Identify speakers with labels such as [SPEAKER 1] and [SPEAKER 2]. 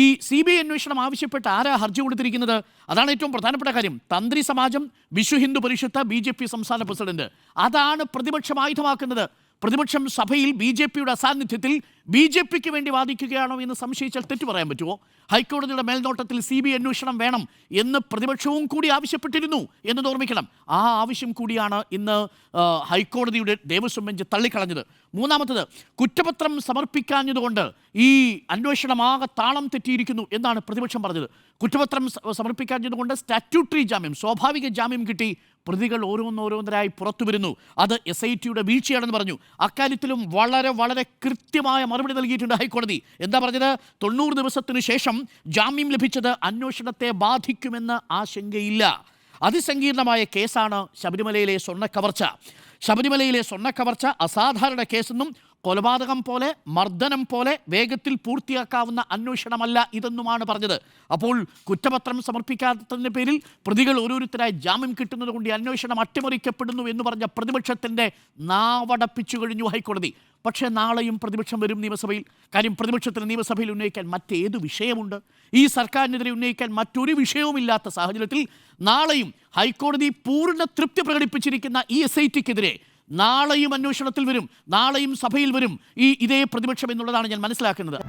[SPEAKER 1] ഈ CBI അന്വേഷണം ആവശ്യപ്പെട്ട് ആരാ ഹർജി കൊടുത്തിരിക്കുന്നത്? അതാണ് ഏറ്റവും പ്രധാനപ്പെട്ട കാര്യം. തന്ത്രി സമാജം, വിശ്വ ഹിന്ദു പരിഷത്ത്, BJP സംസ്ഥാന പ്രസിഡന്റ്, അതാണ് പ്രതിപക്ഷം ആയുധമാക്കുന്നത്. പ്രതിപക്ഷം സഭയിൽ BJPയുടെ അസാന്നിധ്യത്തിൽ BJPക്ക് വേണ്ടി വാദിക്കുകയാണോ എന്ന് സംശയിച്ചാൽ തെറ്റു പറയാൻ പറ്റുമോ? ഹൈക്കോടതിയുടെ മേൽനോട്ടത്തിൽ CBI അന്വേഷണം വേണം എന്ന് പ്രതിപക്ഷവും കൂടി ആവശ്യപ്പെട്ടിരുന്നു എന്നത് ഓർമ്മിക്കണം. ആ ആവശ്യം കൂടിയാണ് ഇന്ന് ഹൈക്കോടതിയുടെ ദേവസ്വം ബെഞ്ച് തള്ളിക്കളഞ്ഞത്. മൂന്നാമത്തത്, കുറ്റപത്രം സമർപ്പിക്കാഞ്ഞതുകൊണ്ട് ഈ അന്വേഷണമാകെ താളം തെറ്റിയിരിക്കുന്നു എന്നാണ് പ്രതിപക്ഷം പറഞ്ഞത്. കുറ്റപത്രം സമർപ്പിക്കാഞ്ഞതുകൊണ്ട് സ്റ്റാറ്റ്യൂട്ടറി ജാമ്യം, സ്വാഭാവിക ജാമ്യം കിട്ടി. പ്രതികൾ ഓരോന്നോരോന്നരായി പുറത്തു വരുന്നു. അത് SITയുടെ വീഴ്ചയാണെന്ന് പറഞ്ഞു. അക്കാര്യത്തിലും വളരെ വളരെ കൃത്യമായ മറുപടി നൽകിയിട്ടുണ്ട് ഹൈക്കോടതി. എന്താ പറഞ്ഞത്? 90 ദിവസത്തിനു ശേഷം ജാമ്യം ലഭിച്ചത് അന്വേഷണത്തെ ബാധിക്കുമെന്ന് ആശങ്കയില്ല. അതിസങ്കീർണമായ കേസാണ് ശബരിമലയിലെ സ്വർണ്ണക്കവർച്ച. ശബരിമലയിലെ സ്വർണ്ണക്കവർച്ച അസാധാരണ കേസെന്നും കൊലപാതകം പോലെ, മർദ്ദനം പോലെ വേഗത്തിൽ പൂർത്തിയാക്കാവുന്ന അന്വേഷണമല്ല ഇതെന്നുമാണ് പറഞ്ഞത്. അപ്പോൾ കുറ്റപത്രം സമർപ്പിക്കാത്തതിൻ്റെ പേരിൽ പ്രതികൾ ഓരോരുത്തരായി ജാമ്യം കിട്ടുന്നത് കൊണ്ട് ഈ അന്വേഷണം അട്ടിമറിക്കപ്പെടുന്നു എന്ന് പറഞ്ഞ പ്രതിപക്ഷത്തിൻ്റെ നാവടപ്പിച്ചു കഴിഞ്ഞു ഹൈക്കോടതി. പക്ഷേ നാളെയും പ്രതിപക്ഷം വരും നിയമസഭയിൽ. കാര്യം പ്രതിപക്ഷത്തിന് നിയമസഭയിൽ ഉന്നയിക്കാൻ മറ്റേത് വിഷയമുണ്ട്? ഈ സർക്കാരിനെതിരെ ഉന്നയിക്കാൻ മറ്റൊരു വിഷയവുമില്ലാത്ത സാഹചര്യത്തിൽ നാളെയും ഹൈക്കോടതി പൂർണ്ണ തൃപ്തി പ്രകടിപ്പിച്ചിരിക്കുന്ന ഈ SITക്കെതിരെ നാളെയും അന്വേഷണത്തിൽ വരും, നാളെയും സഭയിൽ വരും ഇതേ പ്രതിപക്ഷം എന്നുള്ളതാണ് ഞാൻ മനസ്സിലാക്കുന്നത്.